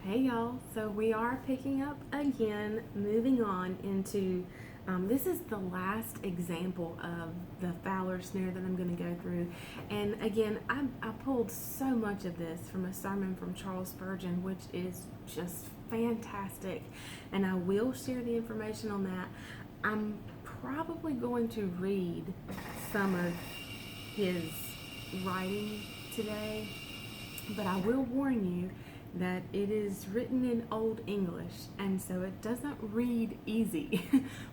Hey y'all, so we are picking up again, moving on into this is the last example of the Fowler snare that I'm going to go through. And again, I pulled so much of this from a sermon from Charles Spurgeon, which is just fantastic. And I will share the information on that. I'm probably going to read some of his writing today, but I will warn you that it is written in Old English, and so it doesn't read easy.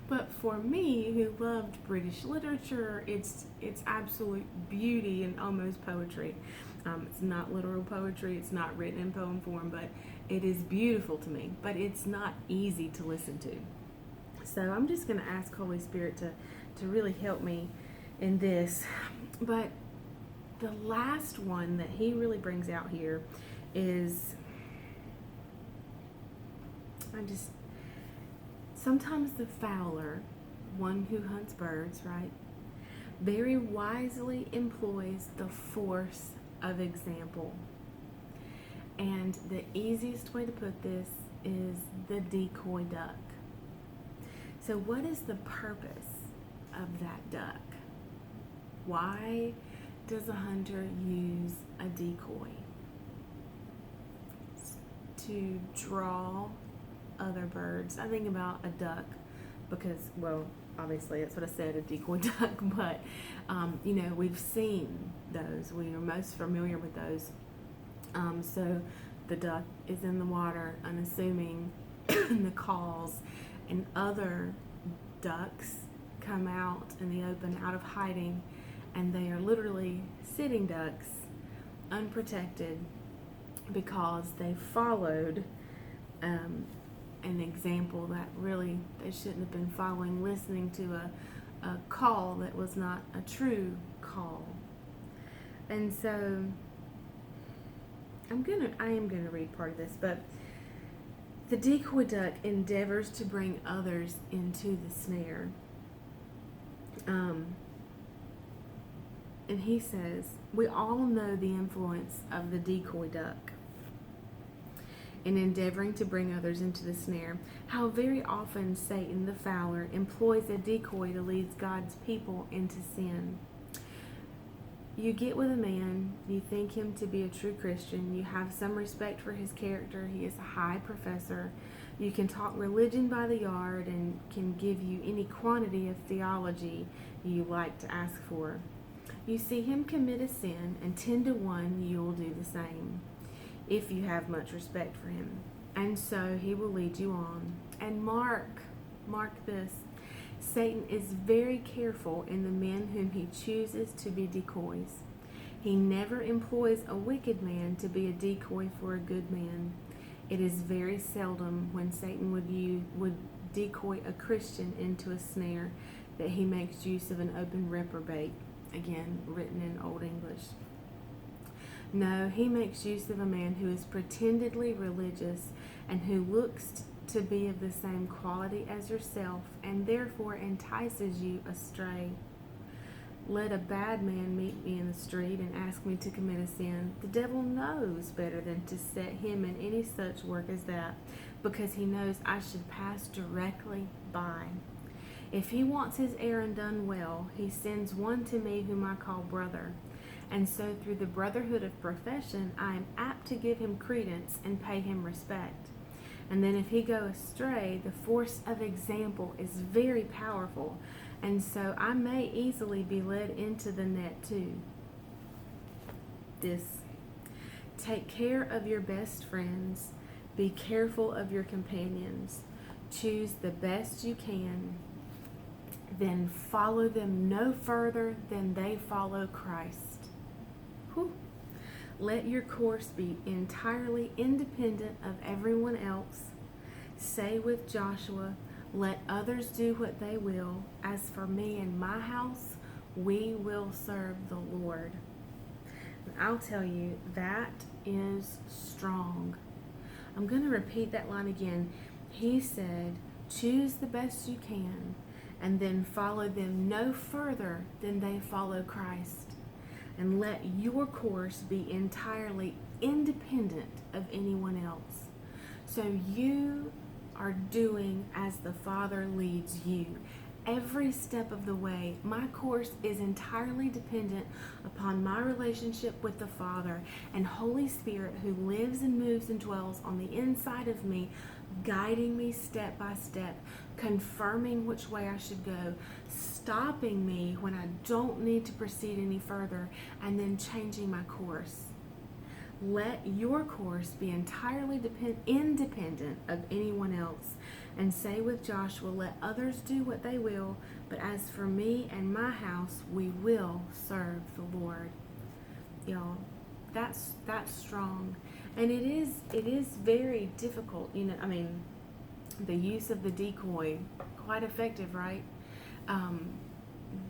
But for me, who loved British literature, it's absolute beauty and almost poetry. It's not literal poetry, it's not written in poem form, but it is beautiful to me. But it's not easy to listen to. So I'm just going to ask Holy Spirit to really help me in this. But the last one that he really brings out here is sometimes the fowler, one who hunts birds, right, very wisely employs the force of example. And the easiest way to put this is the decoy duck. So what is the purpose of that duck? Why does a hunter use a decoy? To draw other birds. I think about a duck because, well, obviously that's what I said, a decoy duck, but we've seen those. We are most familiar with those. So the duck is in the water, unassuming, and the calls, and other ducks come out in the open out of hiding, and they are literally sitting ducks, unprotected, because they followed an example that really they shouldn't have been following, listening to a call that was not a true call. And so I am gonna read part of this, but the decoy duck endeavors to bring others into the snare. And he says, we all know the influence of the decoy duck in endeavoring to bring others into the snare. How very often Satan, the fowler, employs a decoy to lead God's people into sin. You get with a man, you think him to be a true Christian, you have some respect for his character, he is a high professor, you can talk religion by the yard and can give you any quantity of theology you like to ask for. You see him commit a sin, and 10 to 1 you will do the same, if you have much respect for him. And so he will lead you on. And mark this, Satan is very careful in the men whom he chooses to be decoys. He never employs a wicked man to be a decoy for a good man. It is very seldom when Satan would decoy a Christian into a snare that he makes use of an open reprobate, again, written in Old English. No, he makes use of a man who is pretendedly religious and who looks to be of the same quality as yourself, and therefore entices you astray. Let a bad man meet me in the street and ask me to commit a sin. The devil knows better than to set him in any such work as that, because he knows I should pass directly by. If he wants his errand done well, he sends one to me whom I call brother. And so through the brotherhood of profession, I am apt to give him credence and pay him respect. And then if he go astray, the force of example is very powerful, and so I may easily be led into the net too. This: take care of your best friends, be careful of your companions, choose the best you can, then follow them no further than they follow Christ. Whew. Let your course be entirely independent of everyone else. Say with Joshua, let others do what they will. As for me and my house, we will serve the Lord. And I'll tell you, that is strong. I'm going to repeat that line again. He said, choose the best you can, and then follow them no further than they follow Christ. And let your course be entirely independent of anyone else. So you are doing as the Father leads you. Every step of the way, my course is entirely dependent upon my relationship with the Father and Holy Spirit, who lives and moves and dwells on the inside of me, guiding me step by step, confirming which way I should go, stopping me when I don't need to proceed any further, and then changing my course. Let your course be entirely independent of anyone else. And say with Joshua, let others do what they will, but as for me and my house, we will serve the Lord. Y'all, that's strong. And it is very difficult, the use of the decoy, quite effective, right?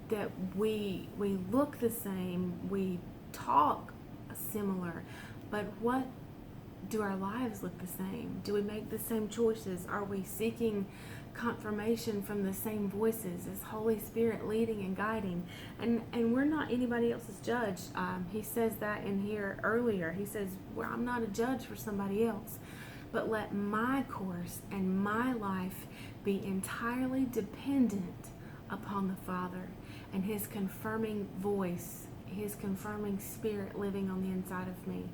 That we look the same, we talk similar, but what do our lives look the same? Do we make the same choices? Are we seeking confirmation from the same voices? Is Holy Spirit leading and guiding? And we're not anybody else's judge. He says that in here earlier. He says, well, I'm not a judge for somebody else. But let my course and my life be entirely dependent upon the Father and His confirming voice, His confirming Spirit living on the inside of me.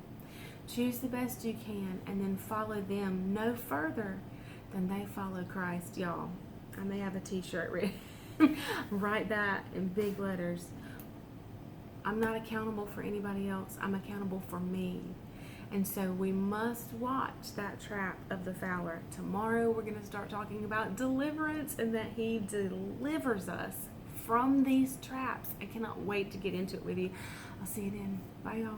Choose the best you can and then follow them no further than they follow Christ. Y'all, I may have a t-shirt written. Write that in big letters. I'm not accountable for anybody else. I'm accountable for me. And so we must watch that trap of the fowler. Tomorrow we're going to start talking about deliverance and that He delivers us from these traps. I cannot wait to get into it with you. I'll see you then. Bye, y'all.